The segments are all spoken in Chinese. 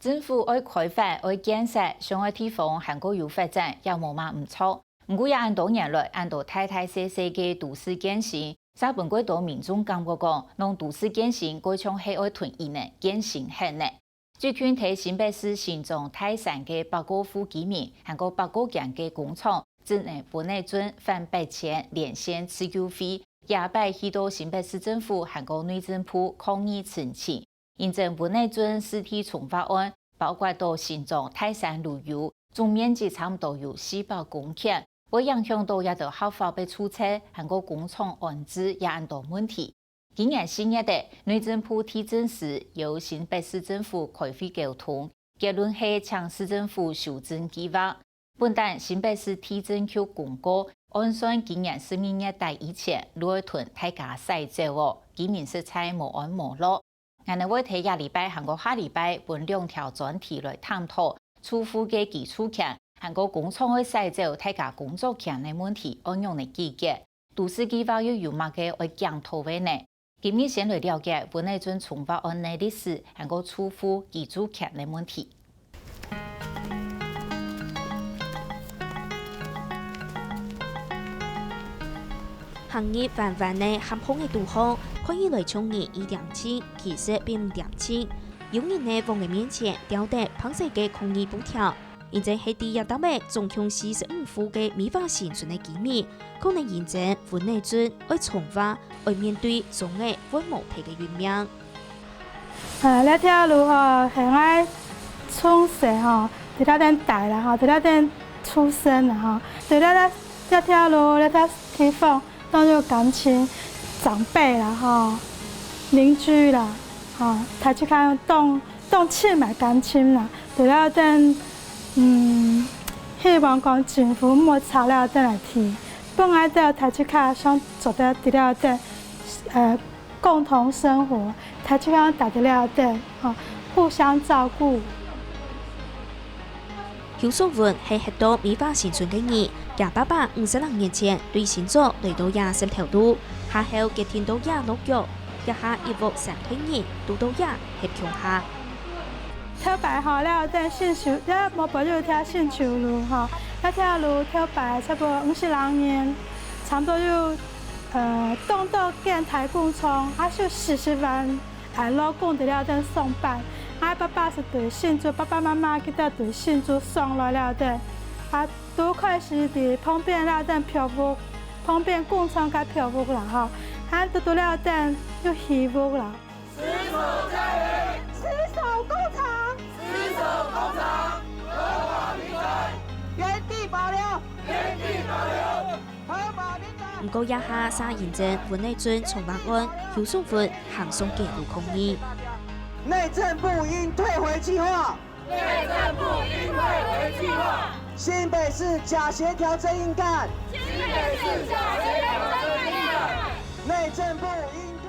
政府爱开发、爱建设，上海地方韩国有发展也无嘛唔错。不过也按多年来，按到大大小小嘅都市建设，沙本过多民众感觉讲，让都市建设过像係愛囤伊呢，建成很呢。最近睇新北市新莊泰山嘅百果戶居民，韓國百果gang嘅工廠，真係本嚟準翻8千連線持久費，也擺去到新北市政府韓國內政部抗議澄清。因證本嚟準實體重法案，包括到新莊泰山旅遊，總面積差唔多有400公頃，會影響到也到合法被註冊，韓國工廠安置也很多問題。今年4月底，內政部提證時由新北市政府開會溝通，結論係請市政府修正計劃。本但新北市提證局公告，按算今年12月底以前，內屯大家使走哦，居民實在無安無樂。我哋會睇下禮拜，韓國下禮拜分2條專題來探討出庫嘅基礎權，韓國工廠會使走大家工作權嘅問題，按樣嚟解決。都市計劃又有乜嘅會檢討嘅呢？今日先來了解本嚟準重法案嘅歷史，韓國出庫基礎權嘅問題。行業泛泛嘅合碰嘅度項，可以來衝你1點7，其實並唔點7。有人呢放喺面前，吊得螃蟹嘅抗議布條，現在係第一單嘅總共45戶嘅美化生存嘅居民，可能現在本嚟準愛重化，愛面對總嘅會無皮嘅運命。呢條路吼，係愛從細吼，喺呢邊大啦吼，喺呢邊出生啦吼，對呢條路呢條地方。當有感情，長輩啦，哈，鄰居啦，哈，睇住看當親埋感情啦，除了等，希望講政府冇炒了等來提，本來都睇住看想做得除了等，共同生活，睇住看達得了等，哈，互相照顧。邱淑雲係很多美化生存嘅人。廿850年前對新竹嚟到20條路，下後結天到26腳，一下一屋3區人，到到協強下。跳白吼了，等新樹，一冇保有條新樹路吼，一條路跳白差不多50年，差不多有東到建台工廠，還有40萬老公得了等上班，爸爸是對新竹，爸爸媽媽佢哋對新竹上來了等，都開始伫旁邊了等漂泊，旁邊工廠甲漂泊啦吼，到了等有希望啦。持守家園，持守工廠，持守工廠，合法民宅，原地保留，原地保留，合法民宅。唔過一下沙現證本嚟準重法案，邱淑雲行送記錄抗議。內政部應退回計劃，內政部應退回計劃。新北市假協調真應幹，新北市假協調真應幹。內政部應退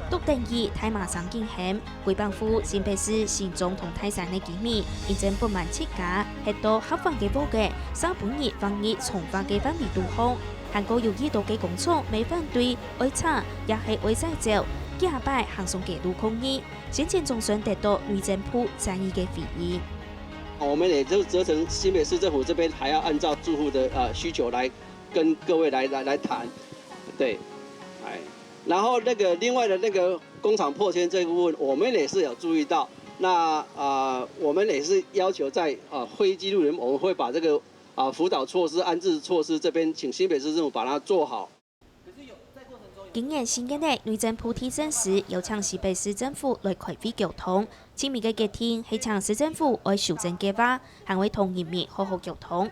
回。篤定義太麻省驚險，規辦府新北市新莊同泰山嘅居民，現正不滿設價，係到合法嘅保嘅，三本日防疫重發嘅範圍度項，韓國有2度嘅工廠未反對，愛查也係愛再走，幾下擺行送記錄抗議，先前總算得到內政部贊議嘅回應。我們也就責成新北市政府這邊還要按照住戶的需求來跟各位來談，對，然後另外的工廠破遷這個部分，我們也是有注意到。那我們也是要求在會議記錄裡面，我們會把這個輔導措施、安置措施這邊請新北市政府把它做好。今年4月底，內政部提證時，有請新北市政府來開會溝通。前面嘅決定係請市政府來修正計劃，還會同人民好好溝通。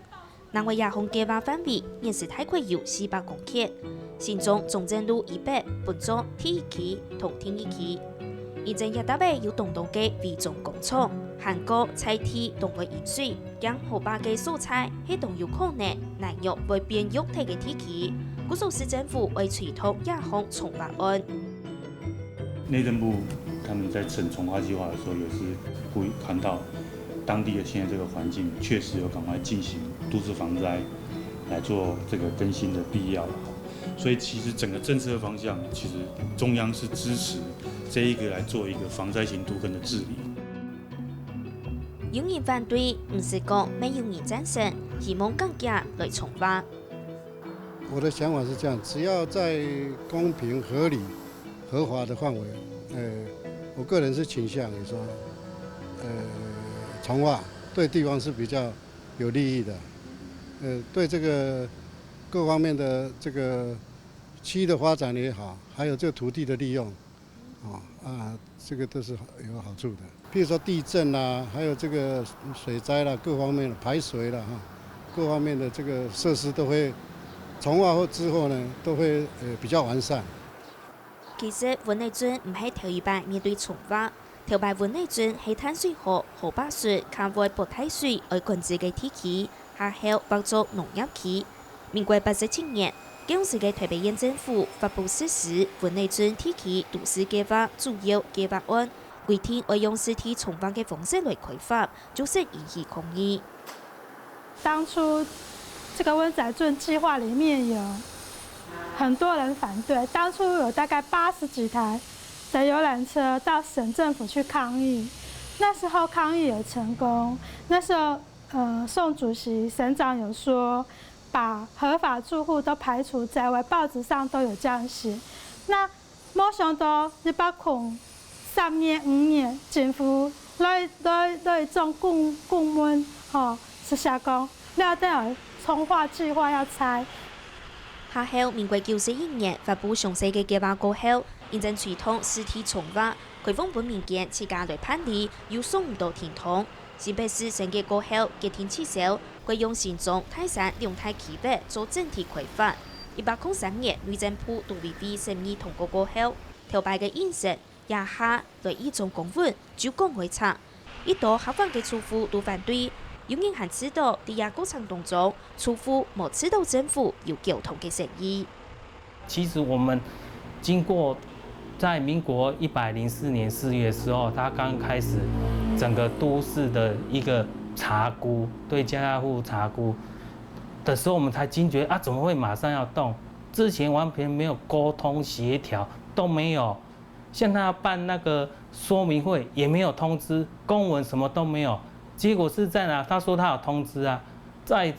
南圍亞紅計劃範圍，現時大概有400公頃。新莊中正路以北分作第1期同第2期。現在一大位有東東嘅微種工廠，韓國菜體同會飲水，將河壩嘅蔬菜係都有可能難入會變肉體嘅地區。古數市政府為推動亞紅重法案。內政部他們在審重劃計劃的時候，也是會看到當地的現在這個環境，確實有趕快進行都市防災，來做這個更新的必要。所以其實整個政策方向，其實中央是支持這一個來做一個防災型都更的治理。有人反对，唔是讲没有人赞成，希望更加来重发。我的想法是这样，只要在公平、合理、合法的范围，我个人是倾向于说，重划对地方是比较有利益的，对这个各方面的这个区域的发展也好，还有这个土地的利用，这个都是有好处的。譬如说地震啦，还有这个水灾啦，各方面的排水啦，各方面的这个设施都会重划后之后呢，都会比较完善。其实温内尊唔係頭一擺面對重劃，頭擺温內尊係淡水河、河壩水、卡位博太水而管制嘅地區，下後包作農業區。民國87年，當時嘅台北縣政府發布實施温內尊地區都市計劃主要計劃案，規定要用實體重劃嘅方式來開發，就是引起抗議。當初這個溫仔圳計劃裡面有很多人反對，當初有大概80幾台的遊覽車到省政府去抗議，那時候抗議有成功。那時候，宋主席、省長有說，把合法住戶都排除在外，報紙上都有這樣寫。那沒想到你包括3年、5年，政府來種公文，是下講，了等有重劃計劃要拆。下後，民國91年發布詳細嘅計劃過後，認真推動實體重劃，開放本民間自家來辦理，又送唔到天堂。新北市審計過後，決定撤銷，歸用新莊、泰山兩大區域做整體開發。103年，內政部都委會審議通過過後，頭擺嘅印石也下來一種公文就公會拆，一度合法嘅住戶都反對。有人還知道，在亞過程當中，住戶冇知道政府有交通嘅誠意。其實我們經過在民國104年4月的時候，他剛開始整個都市的一個查估，對家戶查估的時候，我們才驚覺怎麼會馬上要動？之前完全沒有溝通協調，都沒有。像他要辦那個說明會，也沒有通知，公文什麼都沒有。結果是在哪？他說他有通知啊，在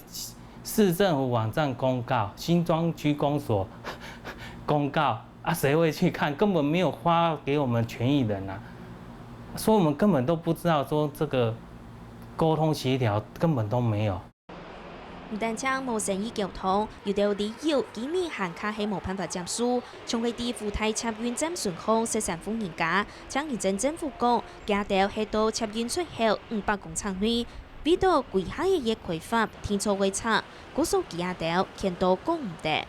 市政府網站公告，新莊區公所公告誰會去看？根本沒有發給我們權益人啊，所以我們根本都不知道說這個溝通協調根本都沒有。唔單止冇誠意交通，有啲理由幾年限卡係冇辦法接受，從佢哋附帶插運站順後13戶人家，將認真政府講，加到係到插運出後500公尺內，比到規下嘅嘢規劃天錯會差，嗰數加到見到講唔得。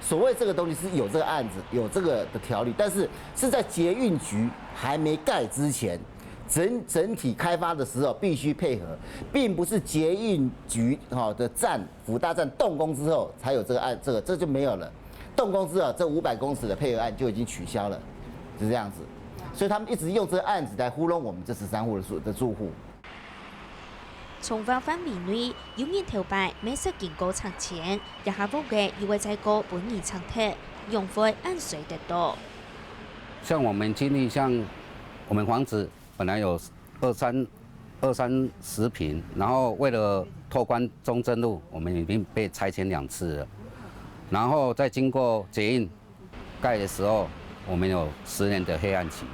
所謂這個東西是有這個案子，有這個的條例，但是是在捷運局還沒蓋之前。整體開發的時候必須配合，並不是捷運局的站輔大站動工之後才有這個案，這就沒有了。動工之後，這500公尺的配合案就已經取消了，是這樣子。所以他們一直用這個案子來糊弄我們這13戶的住戶。重劃範圍內有人頭擺美食經過拆遷，日下部嘅又會再過本年拆鐵，用費按水得多。像我們經歷，像我們房子。本來有二三十坪，然後為了拓寬中正路，我們已經被拆遷2次了。然後再經過捷運蓋的時候，我們有10年的黑暗期，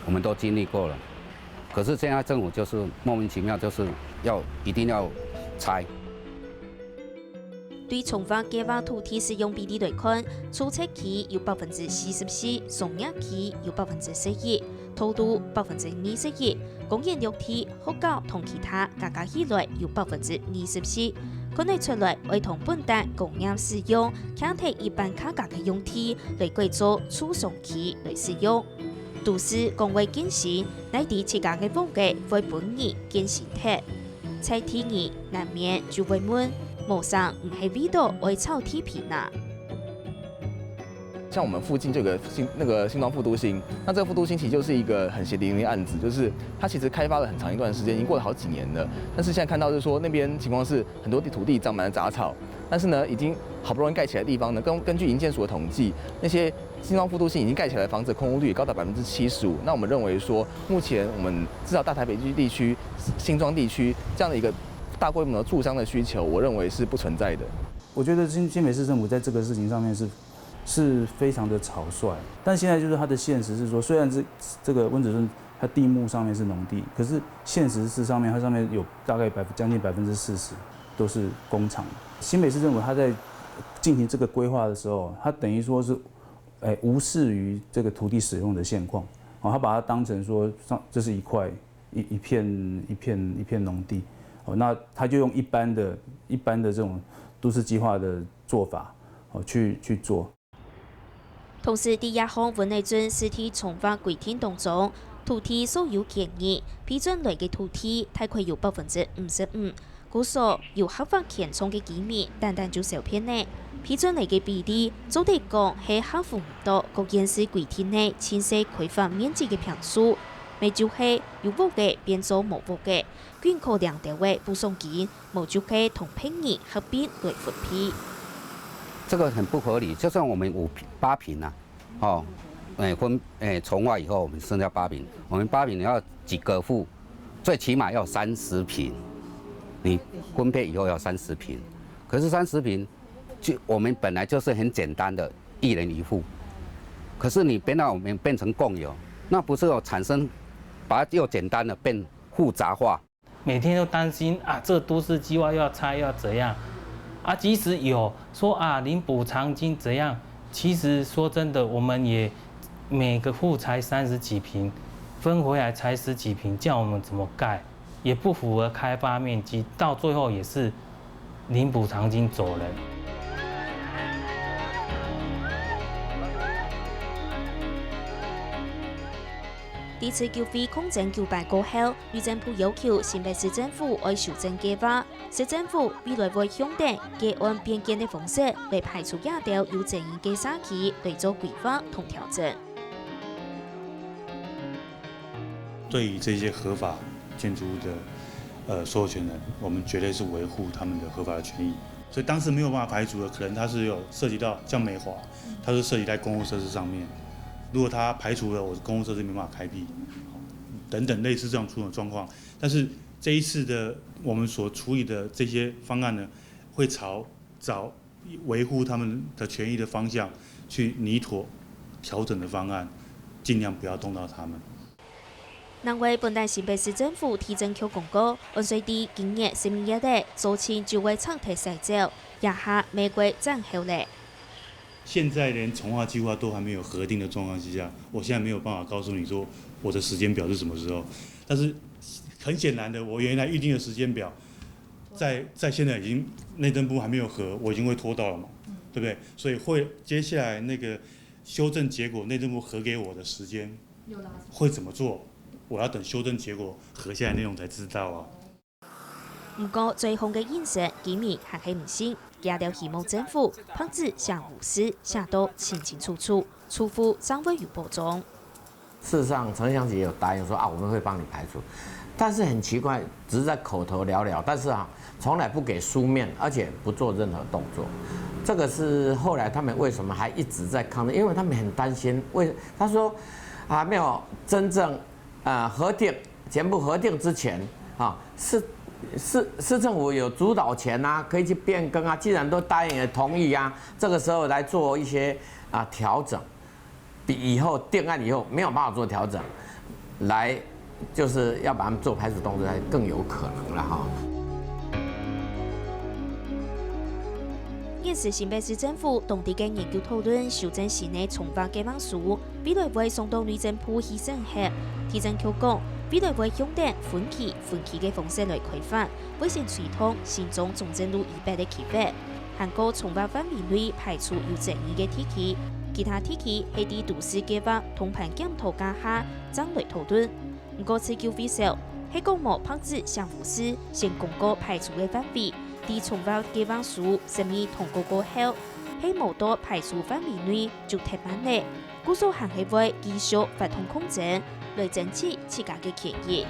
我們都經歷過了。可是現在政府就是莫名其妙，就是一定要拆。對重劃計劃土地使用比例來看，初測期有44%，松壓期有41%。土地21%，公園綠地、學校同其他加起來有24%。可能出來會同本地工業使用，強提一般價格嘅用地來改做儲藏區來使用。都市公會建設，內地自家嘅風格會本年建成鐵，在天兒難免就會悶，無上唔係味道會炒鐵皮呐。像我們附近這個新莊副都心，那這個副都心其實就是一個很血淋淋的案子，就是它其實開發了很長一段時間，已經過了好幾年了。但是現在看到就是說，那邊情況是很多土地長滿了雜草，但是呢，已經好不容易蓋起來的地方呢，根據營建署的統計，那些新庄副都心已经盖起来的房子空屋率也高达75%。那我们认为说，目前我们至少大台北地区、新庄地区这样的一个大规模的住商的需求，我认为是不存在的。我觉得新北市政府在这个事情上面是非常的草率，但现在就是它的现实是说，虽然这个温子顺它地目上面是农地，可是现实是上面它上面有大概将近40%都是工厂。新北市政府它在进行这个规划的时候，它等于说是无视于这个土地使用的现况，它把它当成说这是一片农地，那它就用一般的这种都市计划的做法去做。同时，伫亚方文内准实体重划规定当中，土地所有建议批准类嘅土地，大概有55%，故所有合法填充嘅机密，单就受骗呢。批准类嘅比例，总体讲係合乎唔到各县市规定内清晰开发面积嘅平数，未就係有屋嘅變做無屋嘅，捐扣量地位不送金，冇就係同平日合併來分批。这个很不合理，就算我们8坪啊，重划以后我们剩下8坪，我们8坪要几个户，最起码要30坪，你分配以后要30坪，可是30坪就我们本来就是很简单的1人1户，可是你我们变成共有，那不是有产生把它又简单的变复杂化，每天都担心啊，这都市计划要拆要怎样。即使有说领补偿金怎样，其实说真的，我们也每个户才30几坪，分回来才10几坪，叫我们怎么盖，也不符合开发面积，到最后也是领补偿金走人。第次繳費空政9敗過後，律政部要求新北市政府要修正計劃，市政府未來會向定嘅按變更的方式來排除亞條有爭議嘅xã區來做規劃同調整。對於這些合法建築物的所有權人，我們絕對是維護他們的合法的權益。所以當時沒有辦法排除的，可能它是有涉及到像美華，它是涉及在公共設施上面。如果它排除了我公共設施沒辦法開闢，等等類似這種種種狀況，但是這一次的我們所處理的這些方案呢，會朝找維護他們的權益的方向去擬妥調整的方案，盡量不要動到他們。難為本台新北市政府提振局公告，按隨地今年11月底早前就會長提篩走，也下玫瑰戰後咧。現在連重劃計劃都還沒有核定的狀況之下，我現在沒有辦法告訴你說我的時間表是什麼時候。但是很顯然的，我原來預定的時間表，在現在已經內政部還沒有核，我已經會拖到了嘛，對不對？所以會接下來那個修正結果，內政部核給我的時間會怎麼做？我要等修正結果核下來內容才知道啊。不過最後嘅現實機密還係唔信，也了希望政府防止向無私下到清清楚楚，出乎張委員保中。事實上，陳香姐也有答應說我們會幫你排除，但是很奇怪，只是在口頭聊聊，但是從來不給書面，而且不做任何動作。這個是後來他們為什麼還一直在抗爭？因為他們很擔心，他說沒有真正核定，全部核定之前市政府有主導權啊，可以去變更啊。既然都答應也同意啊，這個時候來做一些調整，比以後定案以後沒有辦法做調整，來就是要把他們做排除動作，才更有可能了哈。現時新北市政府當地嘅研究討論修正市內重劃計劃書，未來會送到律政部去審核。提振局講，未來會向定分期嘅方式來開發，會先推動新莊中正路以北嘅區域，韓國重劃範圍內排除有爭議嘅地區，其他地區係啲都市計劃通盤檢討架下將來討論。不過此叫非少，係講冇防止向無私，先公告排除嘅範圍。啲重劃計劃書審議通過過後，喺冇到排除範圍內就停辦咧。故所行係會繼續發通空證，來爭取自家嘅權益。